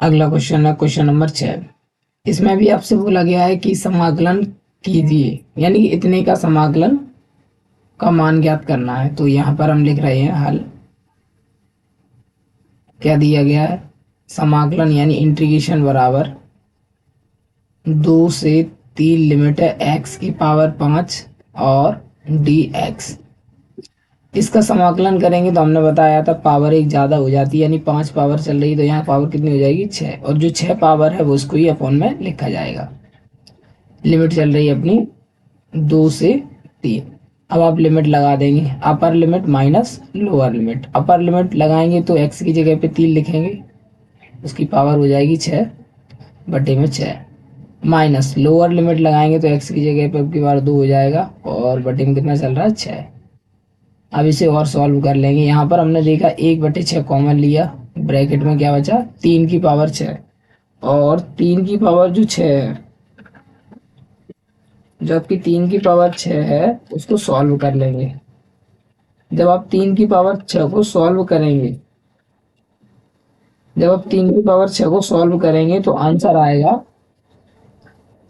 अगला क्वेश्चन है question number 6। इसमें भी आपसे बोला गया है कि समाकलन कीजिए, यानी कि इतने का समाकलन का मान ज्ञात करना है। तो यहाँ पर हम लिख रहे हैं हल। क्या दिया गया है? समाकलन यानी इंटीग्रेशन बराबर 2 से 3 लिमिट है x की पावर 5 और dx। इसका समाकलन करेंगे तो हमने बताया था पावर एक ज़्यादा हो जाती है, यानी 5 पावर चल रही है तो यहाँ पावर कितनी हो जाएगी 6, और जो 6 पावर है वो उसको ही अपॉन में लिखा जाएगा। लिमिट चल रही है अपनी 2 से 3। अब आप लिमिट लगा देंगे, upper limit minus lower limit. Upper limit लगाएंगे तो x की जगह पे 3 लिखेंगे, उसकी पावर हो जाएगी 6 बटे में 6। माइनस लोअर लिमिट लगाएंगे तो x की जगह पे अब की बार 2 हो जाएगा और बटे में कितना चल रहा है 6। अब इसे और सॉल्व कर लेंगे। यहाँ पर हमने देखा 1/6 कॉमन लिया, ब्रैकेट में क्या बचा 3 की पावर 6, और 3 की पावर जो 6 है, जो आपकी 3 की पावर 6 है उसको सॉल्व कर लेंगे। जब आप 3 की पावर 6 को सॉल्व करेंगे, जब आप 3 की पावर 6 को सॉल्व करेंगे तो आंसर आएगा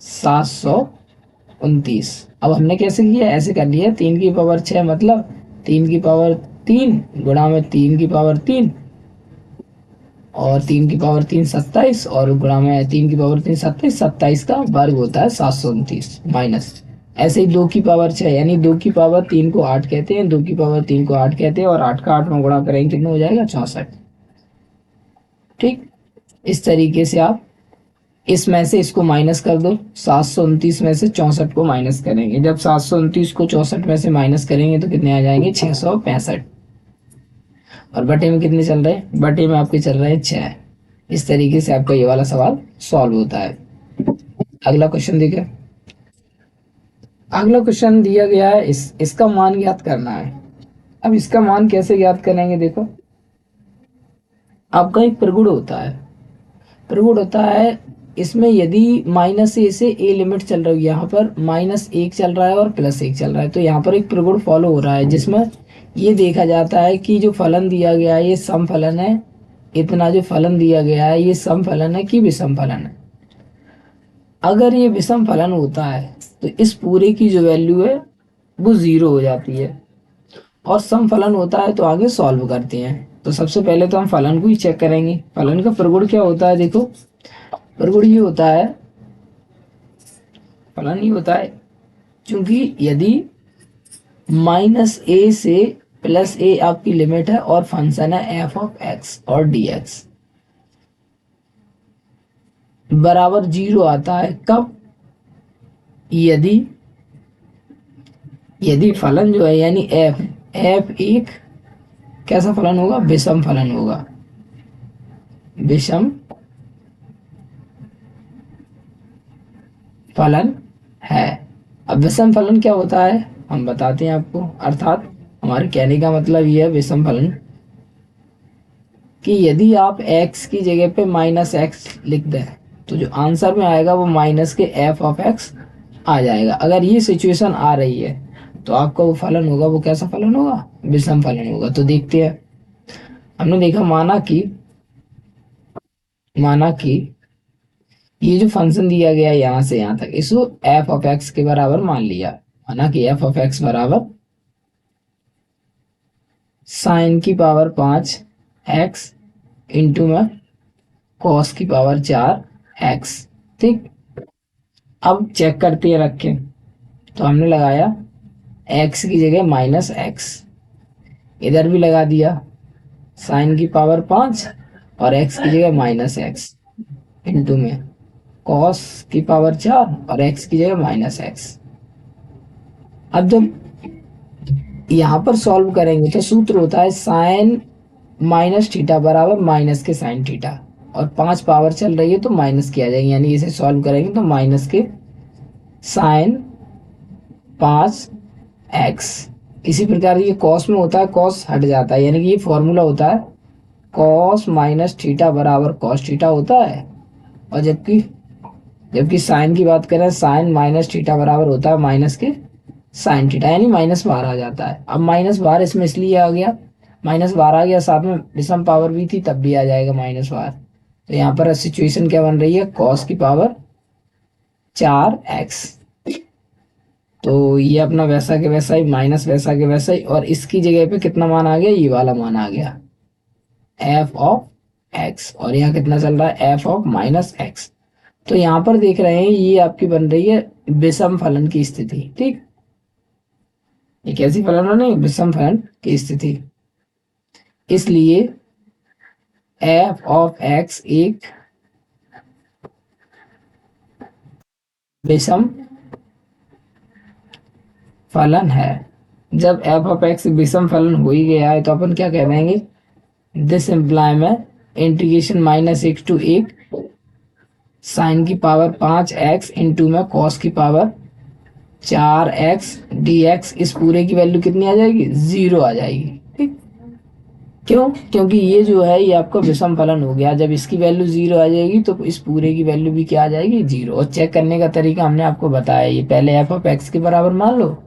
729। अब हमने कैसे किया, ऐसे कर लिया 3 की पावर 6 मतलब 3 की पावर 3 गुणा में 3 की पावर 3, और 3 की पावर 3 27, और गुणा में 3 की पावर 3 27, 27 का वर्ग होता है 729 माइनस। ऐसे ही 2 की पावर 6 यानी 2 की पावर 3 को 8 कहते हैं, 2 की पावर 3 को 8 कहते हैं, और 8 का 8 में गुणा करेंगे कितना हो जाएगा 64। ठीक, इस तरीके से आप इसमें से इसको माइनस कर दो। 729 में से 64 को माइनस करेंगे, जब 729 को 64 में से माइनस करेंगे तो कितने आ जाएंगे 665, और बटे में कितने चल रहे हैं, बटे में आपके चल रहे हैं 6। इस तरीके से आपका ये वाला सवाल सॉल्व होता है। अगला क्वेश्चन देखिए। अगला क्वेश्चन दिया गया है इसका मान ज्ञात करना है। अब इसका मान कैसे ज्ञात करेंगे, देखो आपका एक प्रगुण होता है, प्रगुण होता है इसमें यदि माइनस ए से ए लिमिट चल रही है, यहाँ पर -1 चल रहा है और +1 चल रहा है, तो यहाँ पर एक प्रगुण फॉलो हो रहा है जिसमें ये देखा जाता है कि जो फलन दिया गया है ये सम फलन है, इतना जो फलन दिया गया है ये सम फलन है कि विषम फलन है। अगर ये विषम फलन होता है तो इस पूरे की जो वैल्यू है वो 0 हो जाती है, और सम फलन होता है तो आगे सॉल्व करते हैं। तो सबसे पहले तो हम फलन को ही चेक करेंगे। फलन का प्रगुण क्या होता है, देखो प्रगुण ये होता है, फलन ये होता है क्योंकि यदि -a से +a आपकी लिमिट है और फंक्शन है f(x) और dx बराबर 0 आता है, कब, यदि फलन जो है यानी f एक कैसा फलन होगा, विषम फलन होगा, विषम फलन है। अब विषम फलन क्या होता है हम बताते हैं आपको, अर्थात हमारे कहने का मतलब यह है विषम फलन कि यदि आप x की जगह पे -x लिख दें तो जो आंसर में आएगा वो माइनस के f(x) आ जाएगा। अगर ये सिचुएशन आ रही है तो आपका वो फलन होगा, वो कैसा फलन होगा, विषम फलन होगा। तो देखते हैं, हमने देखा माना कि ये जो फंक्शन दिया गया है यहाँ से यहाँ तक, इसको f(x) के बराबर मान लिया। माना कि f(x) बराबर साइन की पावर 5 x इंटू में कॉस की पावर 4 x। ठीक, अब चेक करते हैं रख के, तो हमने लगाया x की जगह -x, इधर भी लगा दिया साइन की पावर 5 और x की जगह -x इंटू में कॉस की पावर 4 और x की जगह -x। अब जब यहाँ पर सॉल्व करेंगे तो सूत्र होता है साइन माइनस थीटा बराबर माइनस के साइन थीटा, और 5 पावर चल रही है तो माइनस किया जाएगा, यानी इसे सॉल्व करेंगे तो माइनस के साइन 5x। इसी प्रकार ये कॉस में होता है, कॉस हट जाता है, यानी कि ये फॉर्मूला होता है कॉस माइनस थीटा बराबर कॉस थीटा होता है, और जबकि साइन की बात करें साइन माइनस थीटा बराबर होता है माइनस के साइन थीटा, यानी माइनस बाहर आ जाता है। अब माइनस बाहर इसमें इसलिए आ गया, माइनस बाहर आ गया, साथ में विषम पावर भी थी तब भी आ जाएगा माइनस बाहर। तो यहाँ पर सिचुएशन क्या बन रही है, cos की पावर 4x। तो ये अपना वैसा के वैसा ही माइनस वैसा के वैसा ही, और इसकी जगह पे कितना मान आ गया, ये वाला मान आ गया एफ ऑफ एक्स, और यहाँ कितना चल रहा है, एफ ऑफ माइनस एक्स। तो यहाँ पर देख रहे हैं ये आपकी बन रही है विषम फलन की स्थिति। ठीक, ये कैसी फलन है, नहीं विषम फलन की स्थिति। इसलिए एफ ऑफ एक्स एक विषम फलन है। जब एफ ऑफ एक्स विषम फलन हो ही गया है तो अपन क्या कह देंगे, दिस इम्प्लाई में इंटीग्रेशन -1 to 1 साइन की पावर 5x इंटू में कॉस की पावर 4x dx, इस पूरे की वैल्यू कितनी आ जाएगी, 0 आ जाएगी। ठीक, क्यों, क्योंकि ये जो है ये आपका विषम फलन हो गया। जब इसकी वैल्यू 0 आ जाएगी तो इस पूरे की वैल्यू भी क्या आ जाएगी, 0। और चेक करने का तरीका हमने आपको बताया, ये पहले एफ ऑफ एक्स के बराबर मान लो,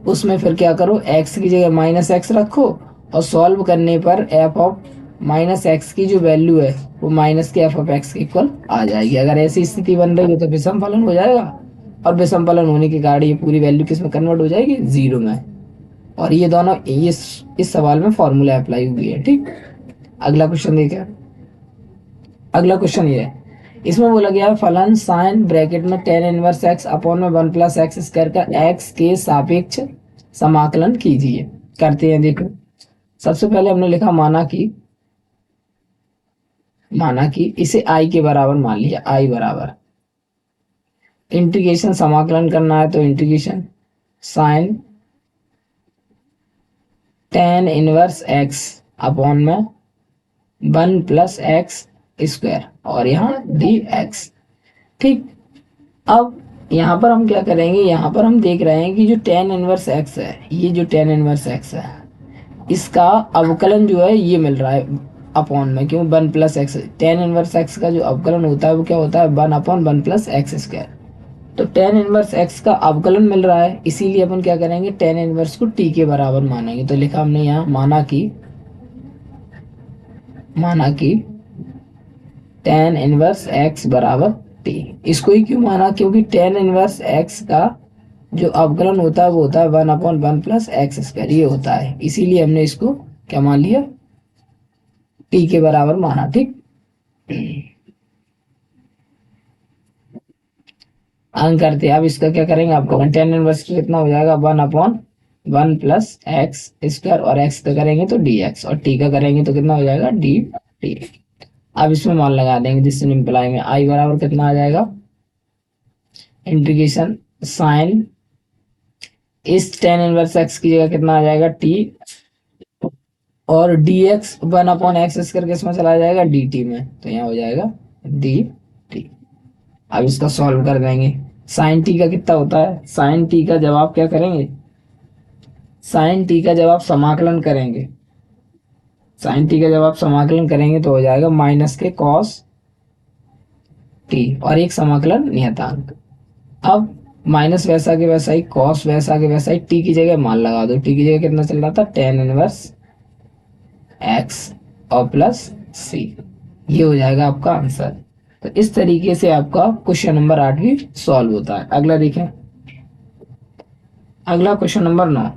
उसमें फिर क्या करो, x की जगह -x रखो, और सॉल्व करने पर एफ ऑफ -x की जो वैल्यू है वो माइनस के एफ ऑफ एक्स के इक्वल आ जाएगी। अगर ऐसी स्थिति बन रही है तो विषम फलन हो जाएगा, और विषम फलन होने के कारण ये पूरी वैल्यू किस में कन्वर्ट हो जाएगी, 0 में। और ये दोनों ये इस सवाल में फॉर्मूला अप्लाई हुई है। ठीक, अगला क्वेश्चन देखें। अगला क्वेश्चन ये है, इसमें बोला गया है फलन साइन ब्रैकेट में tan इनवर्स x अपॉन में 1 + x स्क्वायर का x के सापेक्ष समाकलन कीजिए। करते हैं, देखो सबसे पहले हमने लिखा माना कि इसे i के बराबर मान लिया, i बराबर इंटीग्रेशन समाकलन करना है तो integration sine tan inverse x upon में 1 + x स्क्वायर और यहाँ dx। ठीक, अब यहाँ पर हम क्या करेंगे, यहाँ पर हम देख रहे हैं कि जो tan इनवर्स x है, ये जो tan इनवर्स x है इसका अवकलन जो है ये मिल रहा है अपॉन में, क्यों, 1 + x। tan इनवर्स x का जो अवकलन होता है वो क्या होता है, 1/1 + x स्क्वायर। तो tan इनवर्स x का अवकलन मिल रहा है, इसीलिए अपन क्या करेंगे, tan इनवर्स को t के बराबर मानेंगे। तो लिखा हमने यहाँ माना कि tan इनवर्स x बराबर t। इसको ही क्यों माना, क्योंकि tan इनवर्स x का जो अवकलन होता है वो होता है 1/1 + x स्क्वायर, ये होता है, इसीलिए हमने इसको क्या मान लिया, t के बराबर माना। ठीक, अंक करते हैं। अब इसका क्या करेंगे, आपको tan इनवर्स कितना हो जाएगा, 1/1 + x स्क्वायर, और x का करेंगे तो dx, और t का करेंगे तो कितना हो जाएगा, dt। अब इसमें मान लगा देंगे, जिससे इम्प्लाई में i बराबर कितना आ जाएगा, इंटीग्रेशन साइन इस tan इनवर्स x की जगह कितना आ जाएगा, t, और dx 1/x स्क्वायर किसमें चला जाएगा, dt में, तो यहाँ हो जाएगा dt। अब इसका सॉल्व कर देंगे। साइन टी का कितना होता है, साइन टी का जब आप क्या करेंगे, साइन टी का जब आप समाकलन करेंगे, साइन टी का जब आप समाकलन करेंगे तो हो जाएगा माइनस के कॉस टी और एक समाकलन नियतांक। अब माइनस वैसा के वैसा ही, कॉस वैसा के वैसा ही, टी की जगह मान लगा दो। टी की जगह कितना चल रहा था, tan इनवर्स एक्स और प्लस सी, ये हो जाएगा आपका आंसर। तो इस तरीके से आपका क्वेश्चन नंबर 8 भी सॉल्व होता है। अगला देखें, अगला क्वेश्चन नंबर 9।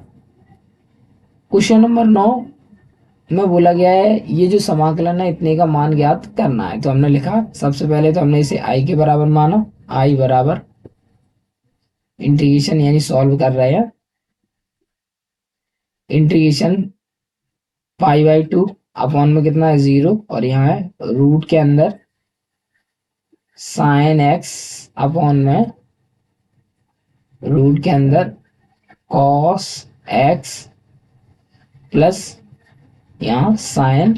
क्वेश्चन नंबर 9 में बोला गया है ये जो समाकलन है इतने का मान ज्ञात करना है। तो हमने लिखा, सबसे पहले तो हमने इसे i के बराबर माना, i बराबर इंटीग्रेशन यानी सॉल्व कर रहे हैं, इंटीग्रेशन π/2 अपॉन में कितना है, 0, और यहाँ है रूट के अंदर साइन x अपॉन में रूट के अंदर कॉस x प्लस यहाँ साइन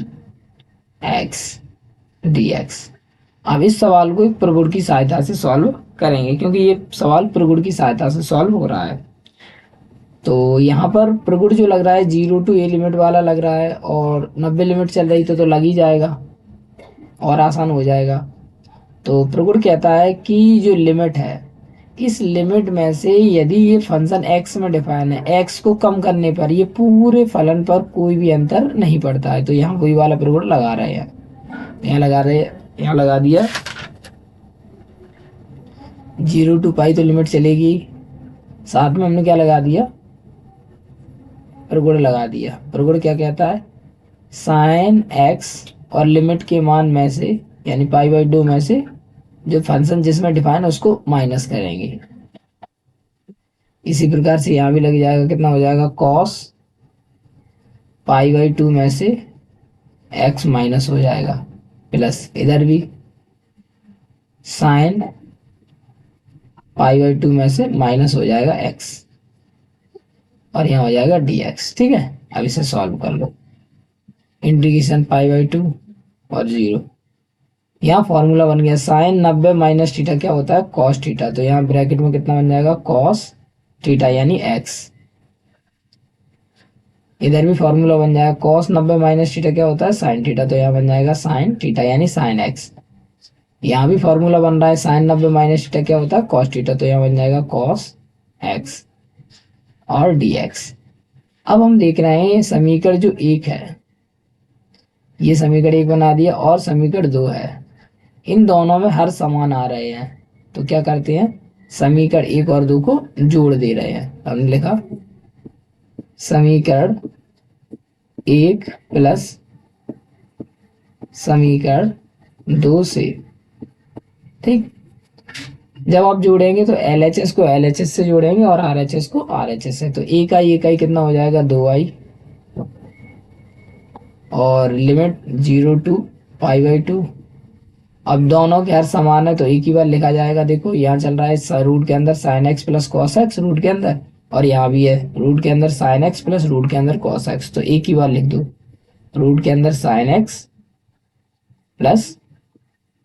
x dx। अब इस सवाल को एक प्रगुण की सहायता से सॉल्व करेंगे, क्योंकि ये सवाल प्रगुण की सहायता से सॉल्व हो रहा है। तो यहाँ पर प्रगुण जो लग रहा है 0 to a लिमिट वाला लग रहा है, और 90 लिमिट चल रही तो लग ही जाएगा और आसान हो जाएगा। तो प्रगुण कहता है कि जो लिमिट है, इस लिमिट में से यदि ये फंक्शन x में डिफाइन है, x को कम करने पर ये पूरे फलन पर कोई भी अंतर नहीं पड़ता है। तो यहाँ कोई वाला प्रगुण लगा रहे हैं। यहाँ लगा रहे, यहाँ लगा दिया 0 to पाई तो लिमिट चलेगी, साथ में हमने क्या लगा दिया, प्रगुण लगा दिया। प्रगुण क्या कहता है, साइन एक्स और लिमिट के मान में से यानी π/2 में से जो फंक्शन जिसमें डिफाइन उसको माइनस करेंगे। इसी प्रकार से यहाँ भी लग जाएगा, कितना हो जाएगा, कॉस π/2 में से x माइनस हो जाएगा, प्लस इधर भी साइन π/2 में से माइनस हो जाएगा x, और यहाँ हो जाएगा dx। ठीक है, अब इसे सॉल्व कर लो, इंटीग्रेशन π/2 और 0। यहाँ फॉर्मूला बन गया साइन 90 माइनस थीटा क्या होता है, कॉस थीटा। तो यहाँ ब्रैकेट में कितना बन जाएगा, कॉस थीटा यानी x। इधर भी फॉर्मूला बन जाएगा कॉस 90 माइनस थीटा क्या होता है, साइन थीटा। तो यहाँ बन जाएगा साइन थीटा यानी साइन x। यहाँ भी फॉर्मूला बन रहा है साइन 90 माइनस थीटा क्या होता है, कॉस थीटा। तो यहाँ बन जाएगा कॉस x और dx। अब हम देख रहे हैं ये समीकरण जो 1 है, ये समीकरण 1 बना दिया, और समीकरण 2 है, इन दोनों में हर समान आ रहे हैं। तो क्या करते हैं, समीकरण 1 और 2 को जोड़ दे रहे हैं। हमने लिखा समीकरण 1 प्लस समीकरण 2 से, ठीक। जब आप जोड़ेंगे तो LHS को LHS से जोड़ेंगे और RHS को RHS से। तो एक आई कितना हो जाएगा, 2i, और लिमिट 0 to π/2। अब दोनों के हर समान है तो एक ही बार लिखा जाएगा। देखो यहाँ चल रहा है रूट के अंदर sine x plus cos x root के अंदर, और यहाँ भी है रूट के अंदर साइन एक्स प्लस रूट के अंदर कॉस एक्स। तो एक ही बार लिख दो, रूट के अंदर sine x plus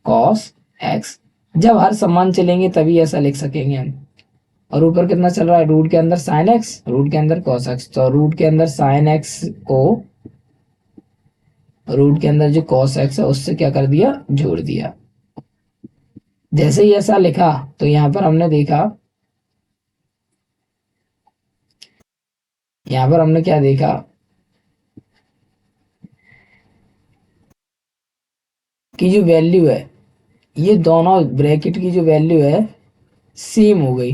cos x. जब हर समान चलेंगे तभी ऐसा लिख सकेंगे हम। और ऊपर कितना चल रहा है, रूट के अंदर साइन एक्स रूट के अंदर कॉस एक्स। तो रूट के अंदर साइन एक्स को रूट के अंदर जो कॉस एक्स है उससे क्या कर दिया, जोड़ दिया। जैसे ही ऐसा लिखा तो यहाँ पर हमने देखा, यहाँ पर हमने क्या देखा कि जो वैल्यू है, ये दोनों ब्रैकेट की जो वैल्यू है सेम हो गई।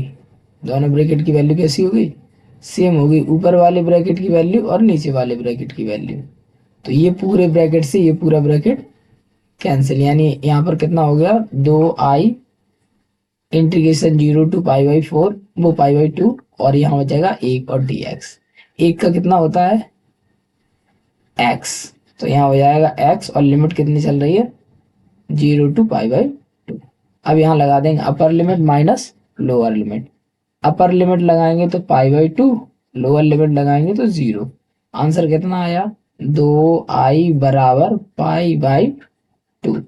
दोनों ब्रैकेट की वैल्यू कैसी हो गई, सेम हो गई, ऊपर वाले ब्रैकेट की वैल्यू और नीचे वाले ब्रैकेट की वैल्यू। तो ये पूरे ब्रैकेट से ये पूरा ब्रैकेट कैंसिल, यानी यहाँ पर कितना हो गया, 2i इंटीग्रेशन 0 to π/4 वो π/2, और यहाँ हो जाएगा 1 और dx। 1 का कितना होता है, x। तो यहाँ हो जाएगा x, और लिमिट कितनी चल रही है, 0 to π/2। अब यहाँ लगा देंगे upper limit minus lower limit. Upper limit लगाएंगे तो π/2, लोअर लिमिट लगाएंगे तो 0। आंसर कितना आया, 2i बराबर π/2।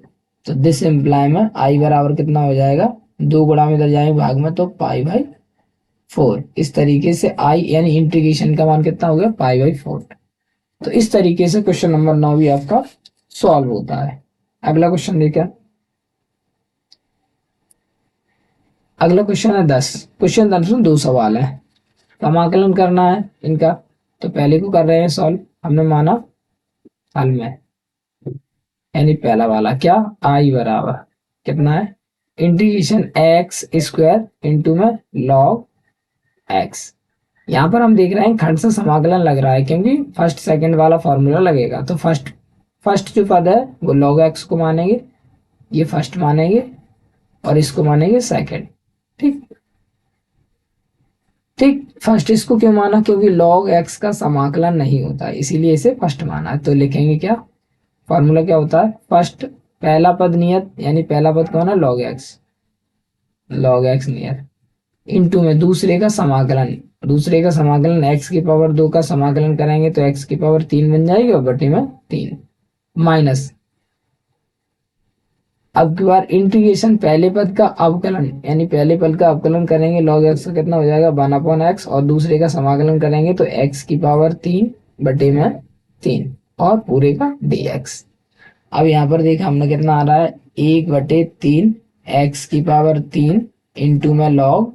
तो दिस इम्प्लाई में i बराबर कितना हो जाएगा, 2 गुणा में इधर जाएंगे भाग में तो π/4। इस तरीके से i यानी इंटीग्रेशन का मान कितना हो गया, π/4। तो इस तरीके से क्वेश्चन नंबर 9 भी आपका सॉल्व होता है। अगला क्वेश्चन देखिए, अगला क्वेश्चन है 10। क्वेश्चन 10 में 2 सवाल है, समाकलन करना है इनका। तो पहले को कर रहे हैं सॉल्व, हमने माना हल में, यानी पहला वाला क्या, i बराबर कितना है, इंटीग्रेशन x स्क्वायर इंटू में log x। यहाँ पर हम देख रहे हैं खंड से समाकलन लग रहा है, क्योंकि फर्स्ट सेकंड वाला फॉर्मूला लगेगा। तो फर्स्ट जो पद है वो log x को मानेंगे, ये फर्स्ट मानेंगे, और इसको मानेंगे सेकंड। ठीक ठीक, फर्स्ट इसको क्यों माना, क्योंकि log x का समाकलन नहीं होता, इसीलिए इसे फर्स्ट माना है। तो लिखेंगे क्या, फॉर्मूला क्या होता है, फर्स्ट पहला पद नियत, यानी पहला पद कौन है, log x नियत, इनटू में दूसरे का समाकलन। दूसरे का समाकलन x की पावर 2 का समाकलन करेंगे तो x की पावर 3 बन जाएगी, और बटे में 3 माइनस। अब की बार इंटीग्रेशन पहले पद का अवकलन, यानी पहले पद का अवकलन करेंगे log x का कितना हो जाएगा 1/x, और दूसरे का समाकलन करेंगे तो x की पावर 3 बटे में 3 और पूरे का dx। अब यहाँ पर देखा हमने कितना आ रहा है, 1/3 x की पावर 3 इंटू में log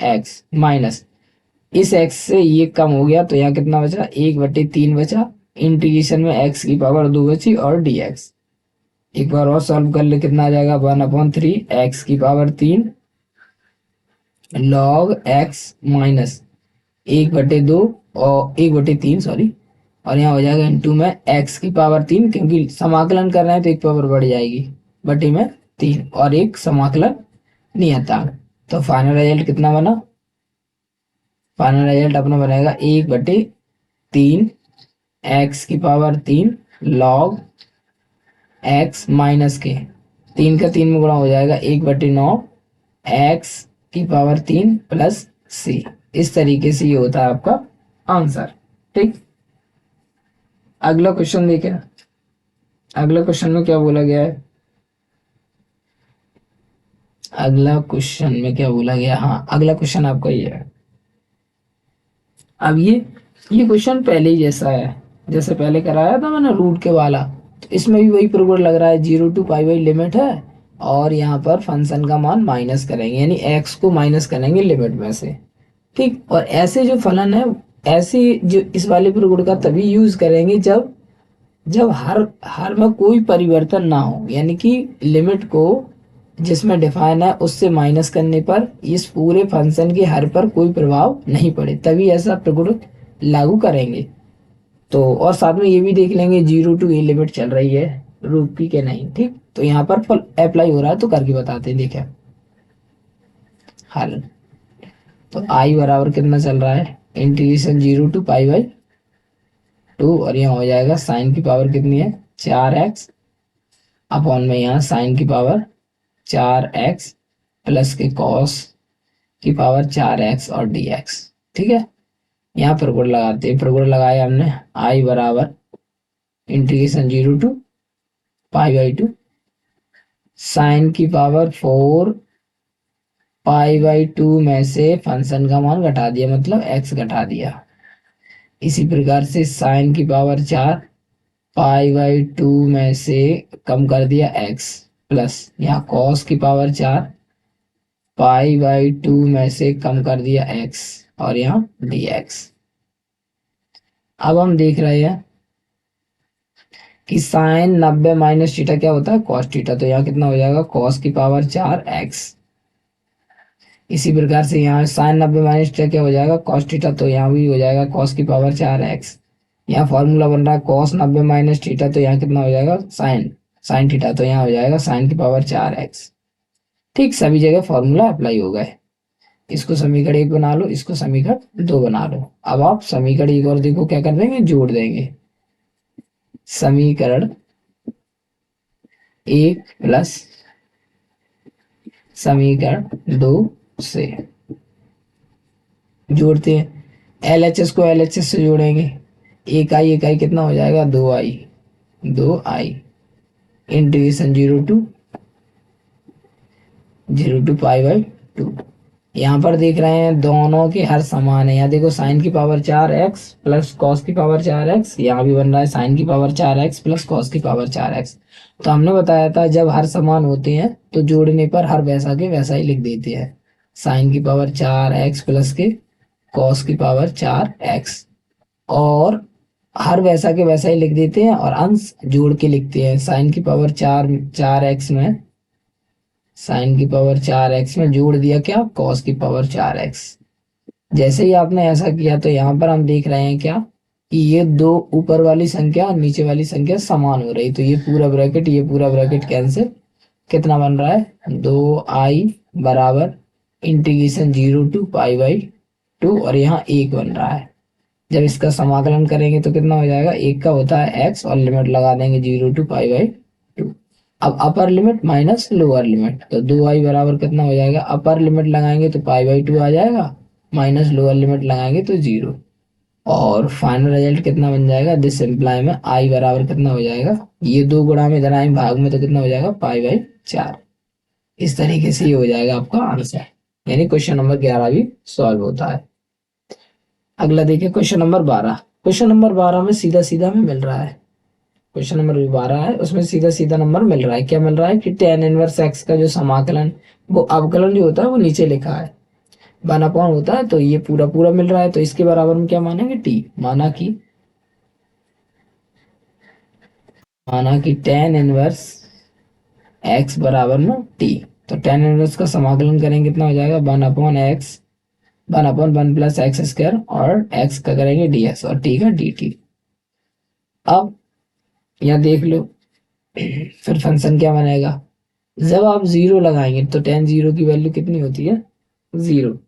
x माइनस इस x से ये कम हो गया, तो यहाँ कितना बचा, 1/3 बचा, इंटीग्रेशन में x की पावर 2 बची और dx। एक बार और सॉल्व कर ले, कितना आ जाएगा 1/3 एक्स की पावर 3 लॉग एक्स माइनस 1/2 और 1/3 सॉरी, और यहाँ हो जाएगा इंटू में एक्स की पावर 3, क्योंकि समाकलन कर रहे हैं तो एक पावर बढ़ जाएगी, बटे में 3 और एक समाकलन नियतांक। तो फाइनल रिजल्ट कितना बना, फाइनल रिजल्ट अपना बनेगा 1/3 एक्स की पावर 3 लॉग एक्स माइनस के 3 का 3 में गुणा हो जाएगा 1/9 एक्स की पावर 3 प्लस सी। इस तरीके से ये होता है आपका आंसर। ठीक, अगला क्वेश्चन देखें। अगला क्वेश्चन में क्या बोला गया है, अगला क्वेश्चन में क्या बोला गया, हाँ अगला क्वेश्चन आपका ये है। अब ये क्वेश्चन पहले ही जैसा है, जैसे पहले कराया था मैंने रूट के वाला, तो इसमें भी वही प्रॉब्लम लग रहा है। 0 to पाई बाई लिमिट है और यहाँ पर फंक्शन का मान माइनस करेंगे, यानी एक्स को माइनस करेंगे लिमिट में से। ठीक, और ऐसे जो फलन है, ऐसे जो इस वाले प्रॉब्लम का तभी यूज करेंगे जब जब हर में कोई परिवर्तन ना हो, यानी कि लिमिट को जिसमें डिफाइन है उससे माइनस करने पर इस पूरे फंक्शन के हर पर कोई प्रभाव नहीं पड़े, तभी ऐसा प्रगुण लागू करेंगे। तो और साथ में ये भी देख लेंगे 0 to a लिमिट चल रही है रूट की के नहीं। ठीक, तो यहाँ पर अप्लाई हो रहा है तो करके बताते हैं। देखें हल, तो आई बराबर कितना चल रहा है, इंटीग्रेशन 0 to पाई बाई 2, और यहाँ हो जाएगा साइन की पावर कितनी है 4x अपॉन में यहाँ साइन की पावर 4x प्लस के कॉस की पावर 4x और dx। ठीक है, यहाँ प्रगुण लगाते हैं, प्रगुण लगाया हमने आई बराबर integration 0 to pi by 2 sine की पावर 4 पाई बाई 2 में से फंक्शन का मान घटा दिया, मतलब x घटा दिया। इसी प्रकार से साइन की पावर 4 पाई बाई 2 में से कम कर दिया x प्लस यहाँ कॉस की पावर 4 पाई बाई 2 में से कम कर दिया x और यहाँ dx। अब हम देख रहे हैं कि साइन 90 माइनस थीटा क्या होता है कॉस थीटा, तो यहाँ कितना हो जाएगा कॉस की पावर 4x। इसी प्रकार से यहाँ साइन 90 माइनस थीटा क्या हो जाएगा कॉस थीटा, तो यहाँ भी हो जाएगा कॉस की पावर 4x। यहाँ फॉर्मूला बन रहा है कॉस 90 माइनस थीटा, तो यहाँ कितना हो जाएगा साइन साइन थीटा, तो यहाँ हो जाएगा साइन की पावर 4x। ठीक, सभी जगह फॉर्मूला अप्लाई हो गए। इसको समीकरण 1 बना लो, इसको समीकरण 2 बना लो। अब आप समीकरण 1 और देखो क्या कर देंगे, जोड़ देंगे। समीकरण 1 प्लस समीकरण 2 से जोड़ते हैं, LHS को LHS से जोड़ेंगे, एक आई कितना हो जाएगा 2i integration 0 to pi by 2। यहाँ पर देख रहे हैं दोनों के हर समान है, यहाँ देखो साइन की पावर 4x प्लस कॉस की पावर 4x, यहाँ भी बन रहा है साइन की पावर 4x प्लस कॉस की पावर 4x। तो हमने बताया था जब हर समान होते हैं तो जोड़ने पर हर वैसा के वैसा ही लिख देते हैं, साइन की पावर 4x प्लस के कॉस की पावर 4x, और हर वैसा के वैसा ही लिख देते हैं और अंश जोड़ के लिखते हैं। साइन की पावर 4x में साइन की पावर 4x में जोड़ दिया क्या कॉस की पावर 4x। जैसे ही आपने ऐसा किया तो यहाँ पर हम देख रहे हैं क्या कि ये दो ऊपर वाली संख्या और नीचे वाली संख्या समान हो रही, तो ये पूरा ब्रैकेट कैंसिल, कितना बन रहा है 2i बराबर इंटीग्रेशन 0 to पाई बाई 2, और यहाँ 1 बन रहा है। जब इसका समाकलन करेंगे तो कितना हो जाएगा, 1 का होता है x और लिमिट लगा देंगे 0 to पाई बाई 2। अब upper limit minus lower limit, तो 2i बराबर कितना हो जाएगा, अपर लिमिट लगाएंगे तो पाई बाई 2 आ जाएगा, माइनस लोअर लिमिट लगाएंगे तो 0, और फाइनल रिजल्ट कितना बन जाएगा, दिस इम्प्लाई में i बराबर कितना हो जाएगा, ये 2 गुणा में इधर आए भाग में तो कितना हो जाएगा पाई बाई 4। इस तरीके से ये हो जाएगा आपका आंसर, यानी क्वेश्चन नंबर 11 भी सॉल्व होता है। अगला देखिए क्वेश्चन नंबर 12। क्वेश्चन नंबर 12 में सीधा सीधा में मिल रहा है, क्वेश्चन नंबर 12 है उसमें सीधा सीधा नंबर मिल रहा है। क्या मिल रहा है कि tan इनवर्स x का जो समाकलन, वो अवकलन जो होता है वो नीचे लिखा है 1/, होता है, तो ये पूरा पूरा मिल रहा है, तो इसके बराबर में क्या मानेंगे t, माना कि tan इनवर्स एक्स बराबर में टी। तो टेन इनवर्स का समाकलन करेंगे कितना हो जाएगा, 1/x 1/1 प्लस एक्स स्क्वायर और एक्स का करेंगे डी एक्स और टी का डी टी। अब यहाँ देख लो फिर फंक्शन क्या बनेगा, जब आप जीरो लगाएंगे तो टेन जीरो की वैल्यू कितनी होती है, जीरो।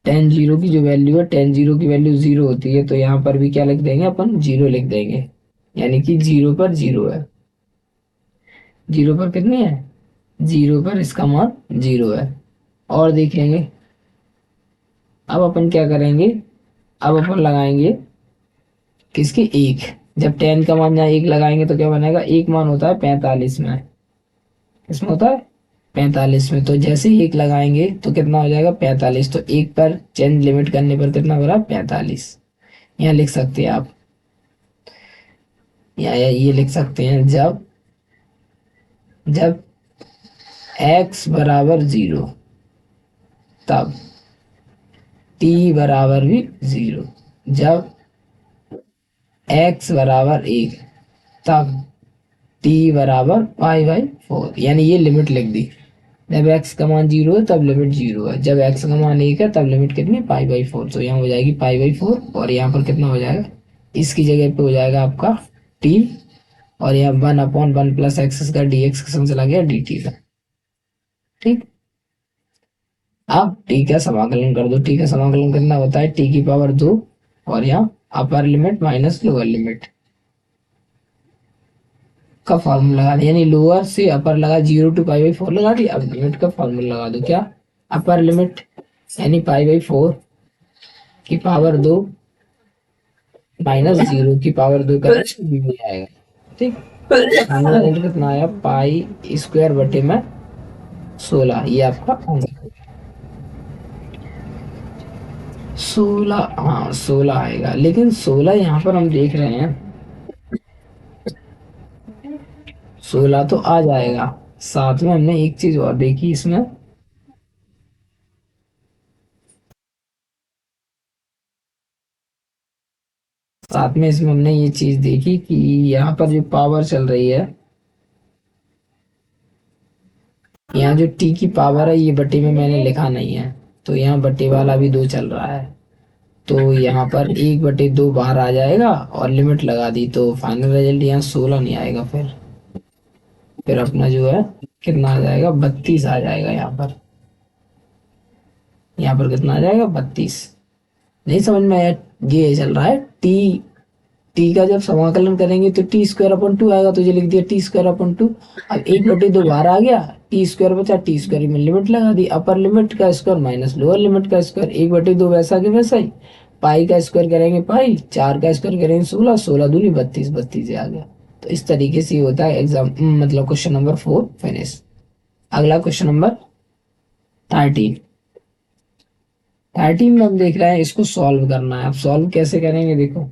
टेन जीरो की जो वैल्यू है, टेन जीरो की वैल्यू जीरो होती है, तो यहाँ पर भी क्या लिख देंगे अपन, जीरो लिख देंगे, यानी कि जीरो पर जीरो है। जीरो पर कितनी है, जीरो पर इसका मान जीरो है। और देखेंगे अब अपन क्या करेंगे, अब अपन लगाएंगे किसके, एक। जब टेन का मान यहाँ एक लगाएंगे तो क्या बनेगा, एक मान होता है 45 में, किसमें होता है 45 में। तो जैसे ही एक लगाएंगे तो कितना हो जाएगा 45, तो एक पर चेंज लिमिट करने पर कितना हो रहा है 45। यहाँ लिख सकते हैं आप, या ये लिख सकते हैं, जब जब x बराबर जीरो तब t बराबर भी जीरो, जब x बराबर एक तब t बराबर पाई/4, यानी ये लिमिट लिख दी। जब x का मान जीरो है तब लिमिट जीरो है, जब x का मान एक है तब लिमिट कितनी, पाई/4। तो यहाँ हो जाएगी पाई/4 और यहाँ पर कितना हो जाएगा, इसकी जगह पे हो जाएगा आपका t, और यहाँ 1/1 प्लस एक्स का डी एक्स का सम चला गया डी टी का। ठीक, अब टी का समाकलन कर दो, टी का समाकलन कितना होता है, टी की पावर 2 और यहाँ upper limit minus lower limit का फॉर्मूला लगा दिया, यानी लोअर से अपर लगा, 0 to π/4 लगा दिया। अब लिमिट का फॉर्मूला लगा दो, क्या, अपर लिमिट यानी π/4 की पावर 2 माइनस 0 की पावर 2 का हो जाएगा। ठीक, कितना आया, पाई स्क्वायर बटे में 16, ये आपका आंसर 16, हाँ 16 आएगा। लेकिन 16 यहाँ पर हम देख रहे हैं 16 तो आ जाएगा, साथ में हमने एक चीज और देखी इसमें, साथ में इसमें हमने ये चीज देखी कि यहाँ पर जो पावर चल रही है, यहाँ जो टी की पावर है ये बटे में मैंने लिखा नहीं है, तो यहाँ बटे वाला भी 2 चल रहा है, तो यहाँ पर 1/2 बाहर आ जाएगा और लिमिट लगा दी, तो फाइनल रिजल्ट यहाँ 16 नहीं आएगा, फिर अपना जो है कितना आ जाएगा, 32 आ जाएगा। यहाँ पर कितना आ जाएगा, 32। नहीं समझ में आया, ये चल रहा है टी का जब समाकलन करेंगे तो t² आएगा, तो ये लिख दिया t²। अब 1/2 बाहर आ गया, t² बचा, t² में लिमिट लगा दी, अपर लिमिट का स्क्वायर माइनस लोअर लिमिट का स्क्वायर, 1/2 वैसा के वैसा ही, पाई का स्क्वायर करेंगे पाई, 4 का स्क्वायर करेंगे 16, 16 दूनी 32, 32 आ गया। तो इस तरीके से होता है एग्जाम, मतलब क्वेश्चन नंबर 4 फिनिश। अगला क्वेश्चन नंबर 13। 13 में हम देख रहे हैं, इसको सॉल्व करना है। अब सॉल्व कैसे करेंगे, देखो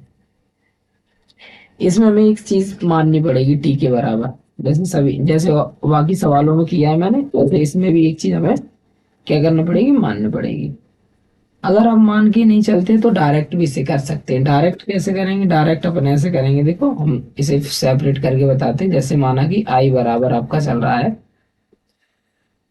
इसमें हमें एक चीज माननी पड़ेगी टी के बराबर, जैसे बाकी सवालों में किया है मैंने, तो इसमें भी एक चीज हमें क्या करना पड़ेगी, माननी पड़ेगी। अगर हम मान के नहीं चलते तो डायरेक्ट भी इसे कर सकते हैं। डायरेक्ट कैसे करेंगे, डायरेक्ट अपन ऐसे करेंगे, देखो हम इसे सेपरेट करके बताते हैं। जैसे माना कि आई बराबर आपका चल रहा है,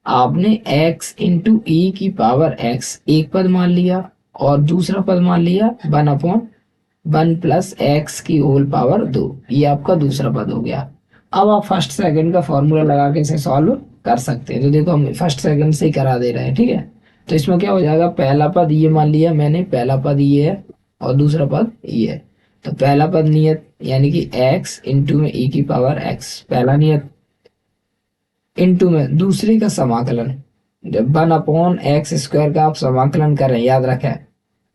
आपने x इंटू ई की पावर x एक पद मान लिया और दूसरा पद मान लिया 1/1 प्लस एक्स की होल पावर 2, ये आपका दूसरा पद हो गया। अब आप फर्स्ट सेकंड का फॉर्मूला लगा के इसे सॉल्व कर सकते हैं, तो देखो हम फर्स्ट सेकंड से ही करा दे रहे हैं। ठीक है, तो इसमें क्या हो जाएगा, पहला पद ये मान लिया मैंने, पहला पद ये है और दूसरा पद ये है। तो पहला पद नियत यानी कि x इंटू में ई की पावर x, पहला नियत, इंटू में दूसरे का समाकलन, जब 1/x² का आप समाकलन कर रहे हैं, याद रखें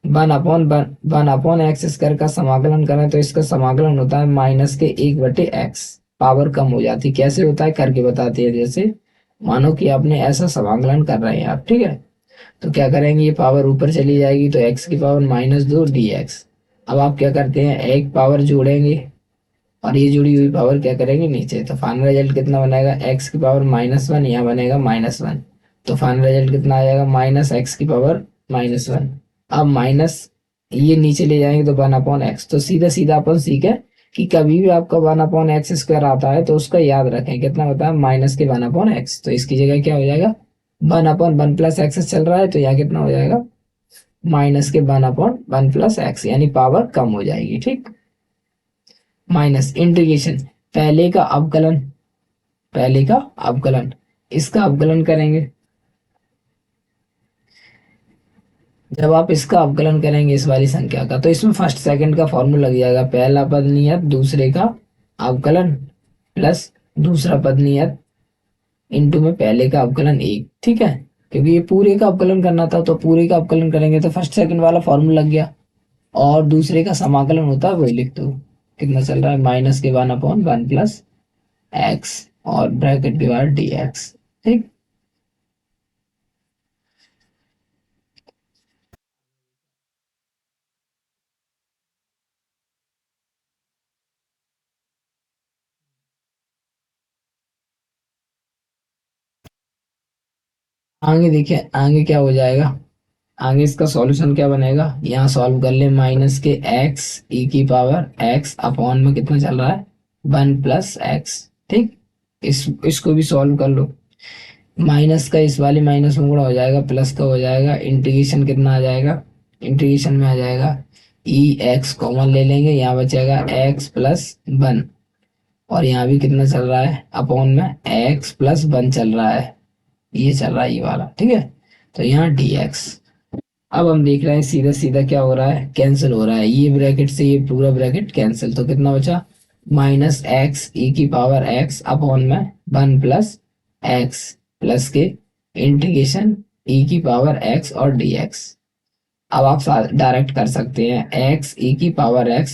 1/x² का समाकलन करें तो इसका समाकलन होता है माइनस के 1/x, पावर कम हो जाती, कैसे होता है करके बताते हैं। जैसे मानो कि आपने ऐसा समाकलन कर रहे हैं आप, ठीक है, तो क्या करेंगे, ये पावर ऊपर चली जाएगी तो x की पावर -2 dx। अब आप क्या करते हैं, एक पावर जोड़ेंगे और ये जुड़ी हुई पावर क्या करेंगे नीचे, तो फाइनल रिजल्ट कितना बनाएगा, x की पावर -1, यहाँ बनेगा -1, तो फाइनल रिजल्ट कितना आ जाएगा, -x की पावर -1। अब माइनस ये नीचे ले जाएंगे तो 1/x, तो सीधा सीधा अपन सीखे कि कभी भी आपका 1/x² आता है तो उसका याद रखें कितना होता है, -1/x। तो इसकी जगह क्या हो जाएगा, 1/1 + x चल रहा है तो यहाँ कितना हो जाएगा, -1/1 + x, यानी पावर कम हो जाएगी। ठीक, माइनस इंटीग्रेशन, पहले का अवकलन, पहले का अवकलन, इसका अवकलन करेंगे। जब आप इसका अवकलन करेंगे इस वाली संख्या का, तो इसमें फर्स्ट सेकंड का फॉर्मूला लग जाएगा, पहला पद नियत दूसरे का अवकलन प्लस दूसरा पद नियत इनटू में पहले का अवकलन 1। ठीक है, क्योंकि ये पूरे का अवकलन करना था तो पूरे का अवकलन करेंगे तो फर्स्ट सेकंड वाला फॉर्मूला लग गया, और दूसरे का समाकलन होता है वही लिख दो। कितना चल रहा है, -1/1 + x और ब्रैकेट के बाद dx। ठीक, आगे देखिए आगे क्या हो जाएगा, आगे इसका सॉल्यूशन क्या बनेगा, यहाँ सॉल्व कर ले, -x अपॉन में कितना चल रहा है, 1 + x। ठीक, इसको भी सॉल्व कर लो, माइनस का इस वाले माइनस में गुणा हो जाएगा, प्लस का हो जाएगा, इंटीग्रेशन कितना आ जाएगा, इंटीग्रेशन में आ जाएगा x कॉमन ले लेंगे, यहाँ बचेगा x + 1, और यहाँ भी कितना चल रहा है, अपॉन में x + 1 चल रहा है, ये चल रहा है ये वाला। ठीक है, तो यहाँ dx। अब हम देख रहे हैं सीधा सीधा क्या हो रहा है, कैंसिल हो रहा है, ये ब्रैकेट से ये पूरा ब्रैकेट कैंसिल, तो कितना बचा, -x अपॉन में 1 + x प्लस के इंटीग्रेशन x और dx। अब आप डायरेक्ट कर सकते हैं, x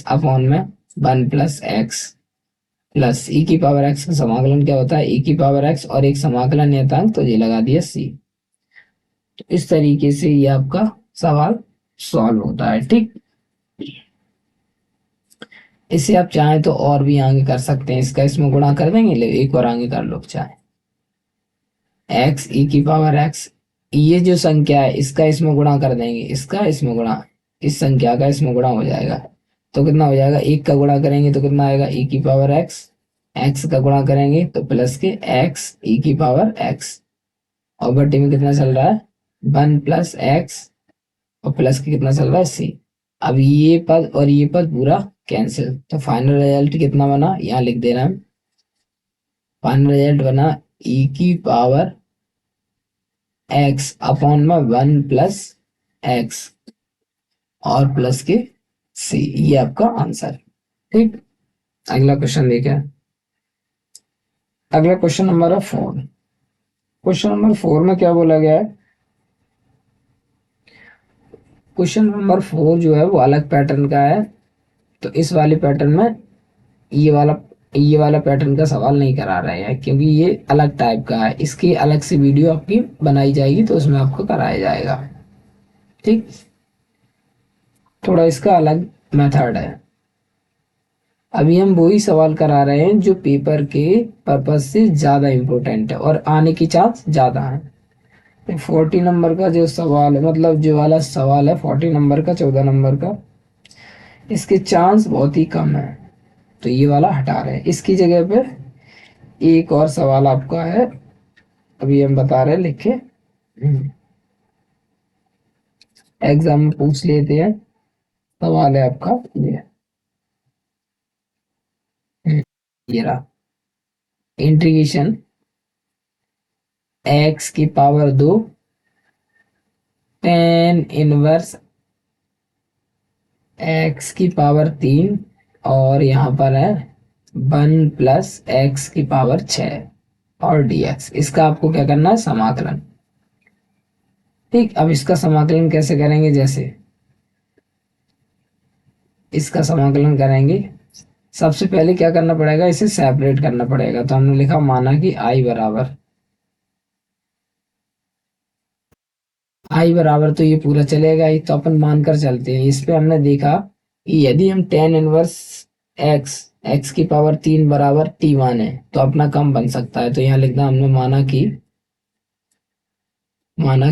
अपॉन में 1 + x प्लस x का समाकलन क्या होता है, x और एक समाकलन नियतांक, तो ये लगा दिया c। तो इस तरीके से ये आपका सवाल सॉल्व होता है। ठीक, इसे आप चाहें तो और भी आगे कर सकते हैं, इसका इसमें गुणा कर देंगे, ले एक और आगे कर लो चाहे, x, ये जो संख्या है इसका इसमें गुणा कर देंगे, इसका इसमें गुणा, इस संख्या का इसमें गुणा हो जाएगा, तो कितना हो जाएगा, एक का गुणा करेंगे तो कितना आएगा, x का गुणा करेंगे तो प्लस के x, और बट्टे में कितना चल रहा है, 1 + x, और प्लस के कितना चल रहा है c। अब ये पद और ये पद पूरा कैंसिल, तो फाइनल रिजल्ट कितना बना, यहाँ लिख दे रहे हैं, फाइनल रिजल्ट बना x अपॉन में 1 + x और प्लस के c, ये आपका आंसर। ठीक, अगला क्वेश्चन देखें, अगला क्वेश्चन नंबर 4। क्वेश्चन नंबर 4 में क्या बोला गया है, क्वेश्चन नंबर 4 जो है वो अलग पैटर्न का है, तो इस वाले पैटर्न में ये वाला पैटर्न का सवाल नहीं करा रहे हैं, क्योंकि ये अलग टाइप का है, इसकी अलग से वीडियो आपकी बनाई जाएगी तो उसमें आपको कराया जाएगा। ठीक, थोड़ा इसका अलग मेथड है। अभी हम वही सवाल करा रहे हैं जो पेपर के पर्पज से ज्यादा इम्पोर्टेंट है और आने की चांस ज्यादा है। 40 नंबर का जो सवाल है, मतलब जो वाला सवाल है 40 नंबर का, 14 नंबर का, इसके चांस बहुत ही कम है, तो ये वाला हटा रहे हैं। इसकी जगह पे एक और सवाल आपका है, अभी हम बता रहे हैं, लिखे एग्जाम में पूछ लेते हैं। सवाल है आपका ये रहा, integration x⁻² tan inverse x⁻³ और यहाँ पर है 1 + x⁻6 और dx। इसका आपको क्या करना है, समाकलन। ठीक, अब इसका समाकलन कैसे करेंगे, जैसे इसका समाकलन करेंगे, सबसे पहले क्या करना पड़ेगा, इसे सेपरेट करना पड़ेगा, तो हमने लिखा माना कि आई बराबर, तो ये पूरा चलेगा ही, तो अपन मानकर चलते हैं। इस पे हमने देखा कि यदि हम tan इनवर्स x⁻³ बराबर t माने तो अपना कम बन सकता है, तो यहाँ लिखना हमने माना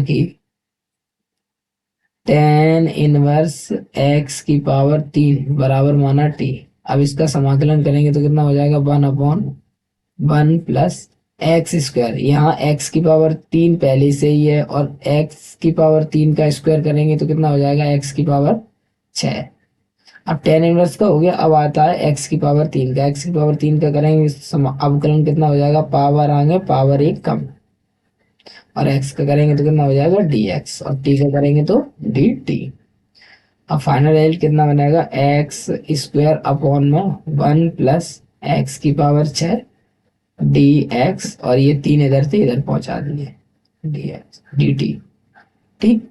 कि tan इनवर्स x⁻³ बराबर माना t। अब इसका समाकलन करेंगे तो कितना हो जाएगा 1/1 प्लस एक्स स्क्वायर। यहाँ एक्स की पावर 3 पहले से ही है और एक्स की पावर 3 का स्क्वायर करेंगे तो कितना हो जाएगा एक्स की पावर 6। अब टेन इनवर्स का हो गया, अब आता है एक्स की पावर 3 का। एक्स की पावर 3 का करेंगे अवकलन कितना हो जाएगा, पावर आगे पावर 1 कम, और एक्स का करेंगे तो कितना हो जाएगा डी एक्स, और टी का करेंगे तो डी टी। अब फाइनल रिजल्ट कितना बनेगा, एक्स स्क्वायर अपॉन में 1 प्लस एक्स की पावर 6 डी एक्स, और ये 3 इधर से इधर पहुंचा दिए डी एक्स डी टी। ठीक,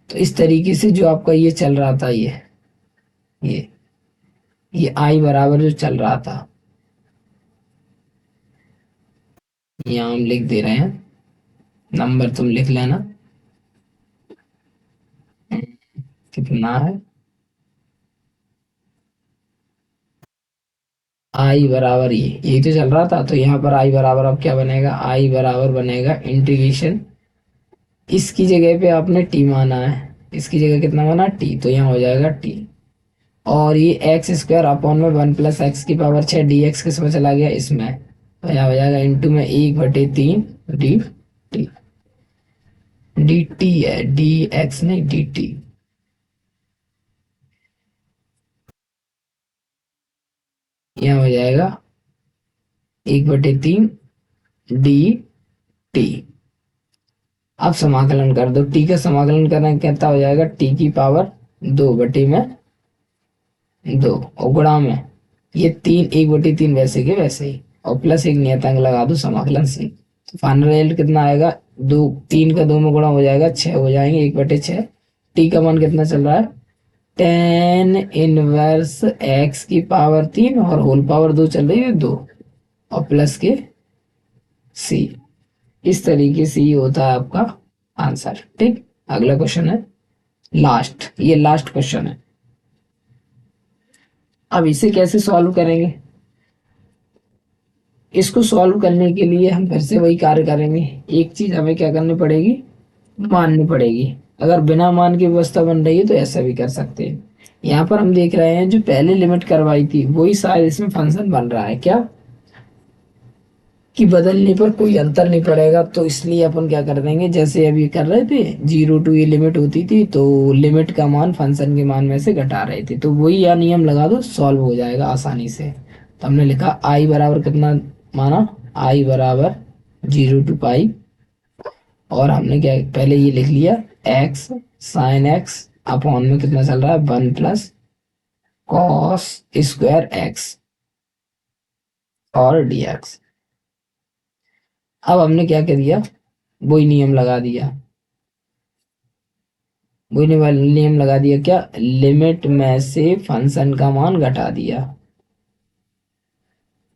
तो इस तरीके से जो आपका ये चल रहा था, ये ये आई बराबर जो चल रहा था, यहाँ हम लिख दे रहे हैं, नंबर तुम लिख लेना कितना है। आई बराबर ये यही तो चल रहा था, तो यहाँ पर आई बराबर अब क्या बनेगा, आई बराबर बनेगा इंटीग्रेशन, इसकी जगह पे आपने टी माना है, इसकी जगह कितना माना टी, तो यहाँ हो जाएगा टी, और ये एक्स स्क्वायर अपॉन में 1 प्लस एक्स की पावर 6 डी एक्स किस में चला गया, इसमें, तो यहाँ हो जाएगा इंटू में 1/3 डी टी। डी टी है, डी एक्स नहीं डी टी। यहाँ हो जाएगा 1/3 डी टी। अब समाकलन कर दो, टी का समाकलन करना कहता हो जाएगा टी की पावर 2/2 और गुणा में ये 3 1/3 वैसे के वैसे ही, और प्लस एक नियतांक लगा दो समाकलन से, तो फाइनल रिजल्ट कितना आएगा, 3 का 2 में गुणा हो जाएगा 6 हो जाएंगे 1/6। टी का मान कितना चल रहा है, टेन इनवर्स एक्स की पावर 3 और होल पावर 2 चल रही है 2, और प्लस के सी। इस तरीके से ये होता है आपका आंसर। ठीक, अगला क्वेश्चन है लास्ट, ये लास्ट क्वेश्चन है। अब इसे कैसे सॉल्व करेंगे, इसको सॉल्व करने के लिए हम फिर से वही कार्य करेंगे। एक चीज हमें क्या करनी पड़ेगी, माननी पड़ेगी। अगर बिना मान की व्यवस्था बन रही है तो ऐसा भी कर सकते हैं। यहाँ पर हम देख रहे हैं जो पहले लिमिट करवाई थी वही शायद इसमें फंक्शन बन रहा है क्या, कि बदलने पर कोई अंतर नहीं पड़ेगा, तो इसलिए अपन क्या कर देंगे, जैसे अभी कर रहे थे 0 टू ये लिमिट होती थी, तो लिमिट का मान फंक्शन के मान में से घटा रहे थे, तो वही या नियम लगा दो, सॉल्व हो जाएगा आसानी से। तो हमने लिखा आई बराबर कितना माना, आई बराबर 0 to π, और हमने क्या पहले ये लिख लिया एक्स साइन एक्स अपॉन में कितना चल रहा है 1 प्लस कॉस स्क्वायर एक्स और डी एक्स। अब हमने क्या कर दिया, वही नियम लगा दिया, वही नियम लगा दिया क्या, लिमिट में से फंक्शन का मान घटा दिया।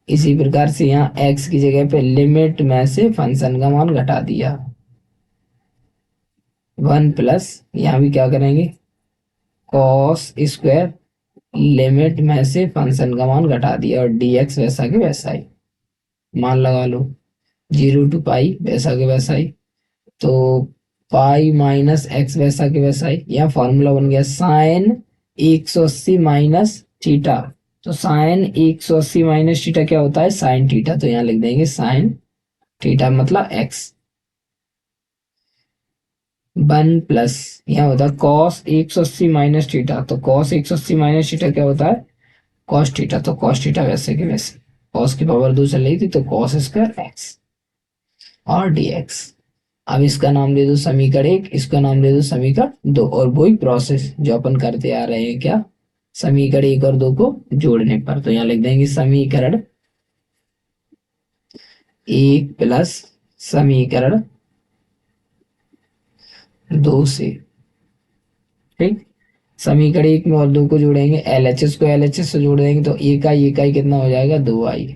इसी प्रकार से यहाँ x की जगह पे लिमिट में से फंक्शन का मान घटा दिया 1 प्लस, यहाँ भी क्या करेंगे कॉस स्क्वायर लिमिट में से फंक्शन का मान घटा दिया, और dx वैसा के वैसा ही मान लगा लो 0 to π वैसा के वैसा ही, तो पाई माइनस एक्स वैसा के वैसा ही। यहाँ फॉर्मूला बन गया साइन 180 माइनस थीटा, तो साइन 180 माइनस थीटा क्या होता है साइन थीटा, तो यहाँ लिख देंगे साइन थीटा मतलब एक्स। 1 प्लस यहाँ होता है कॉस 180 माइनस थीटा, तो कॉस 180 माइनस थीटा क्या होता है कॉस थीटा, तो कॉस थीटा वैसे के वैसे, कॉस की पावर 2 चल रही थी तो कॉस स्क्वायर एक्स और डी एक्स। अब इसका नाम दे दो समीकरण 1, इसका नाम दे दो समीकरण 2, और वही प्रोसेस जो अपन करते आ रहे हैं क्या, समीकरण 1 और 2 को जोड़ने पर, तो यहाँ लिख देंगे समीकरण 1 प्लस समीकरण 2 से। ठीक, समीकरण 1 में और 2 को जोड़ेंगे, LHS को LHS से जोड़ देंगे तो एक आई कितना हो जाएगा 2i,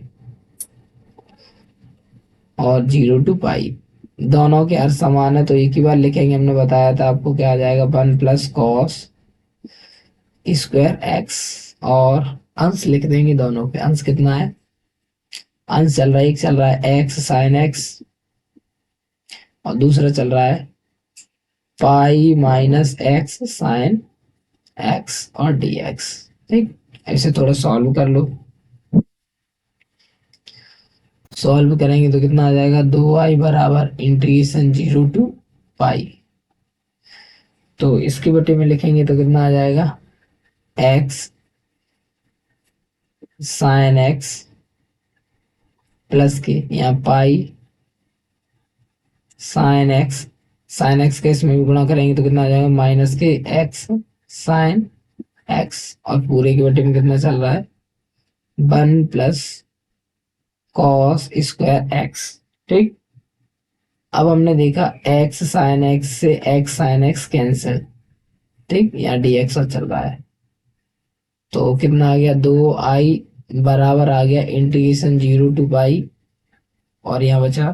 और 0 to π दोनों के हर समान है तो एक ही बार लिखेंगे, हमने बताया था आपको क्या आ जाएगा 1 प्लस कॉस स्क्वायर एक्स, और अंश लिख देंगे दोनों पे, अंश कितना है, अंश चल रहा है एक चल रहा है एक्स साइन एक्स, और दूसरा चल रहा है pi minus x sine x और डी एक्स। ठीक, ऐसे थोड़ा सॉल्व कर लो। सॉल्व करेंगे तो कितना आ जाएगा, 2i बराबर इंटीग्रेशन 0 to पाई। तो इसके बटे में लिखेंगे तो कितना आ जाएगा, x साइन x प्लस के यहाँ पाई साइन एक्स के इसमें भी गुणा करेंगे तो कितना आ जाएगा, माइनस के एक्स साइन एक्स, और पूरे के बटे में कितना चल रहा है, 1 प्लस कॉस स्क्वायर एक्स। ठीक, अब हमने देखा एक्स साइन एक्स से एक्स साइन एक्स कैंसिल। ठीक, यहाँ डी एक्स चल रहा है, तो कितना आ गया, 2i बराबर आ गया इंटीग्रेशन 0 to पाई, और यहाँ बचा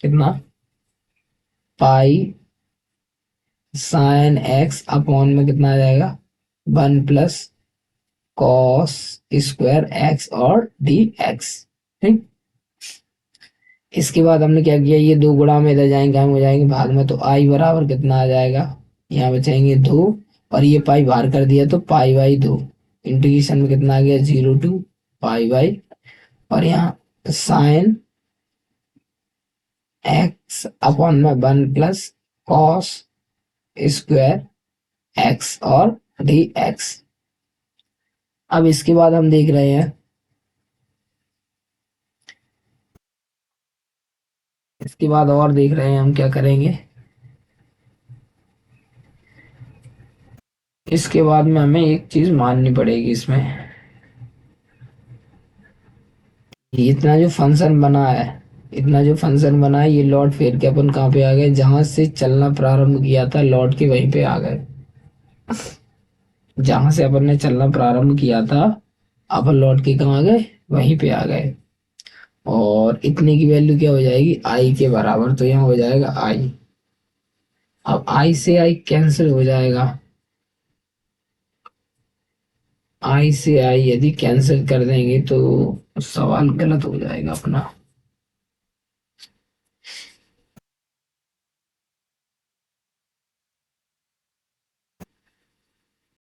कितना, पाई साइन एक्स अपॉन में कितना आ जाएगा, 1 प्लस कॉस स्क्वायर एक्स और डी एक्स। ठीक, इसके बाद हमने क्या किया, ये दो गुणा में इधर जाएंगे, हम हो जाएंगे भाग में, तो आई बराबर कितना आ जाएगा, यहाँ बचाएंगे 2, और ये पाई बाहर कर दिया तो पाई बाई 2, इंटीग्रेशन में कितना आ गया, 0 to पाई बाई, और यहाँ साइन एक्स अपॉन में 1 प्लस कॉस स्क्वायर एक्स और डी एक्स। अब इसके बाद हम देख रहे हैं, इसके बाद और देख रहे हैं हम क्या करेंगे, इसके बाद में हमें एक चीज माननी पड़ेगी इसमें, इतना जो फंक्शन बना है, इतना जो फंक्शन बना है, ये लौट फेर के अपन कहाँ पे आ गए, जहां से चलना प्रारंभ किया था लौट के वहीं पे आ गए। जहां से अपन ने चलना प्रारंभ किया था अपन लौट के कहाँ आ गए, वहीं पे आ गए। और इतने की वैल्यू क्या हो जाएगी, आई के बराबर, तो यहाँ हो जाएगा आई। अब आई से आई कैंसिल हो जाएगा, आई से आई यदि कैंसिल कर देंगे तो सवाल गलत हो जाएगा अपना।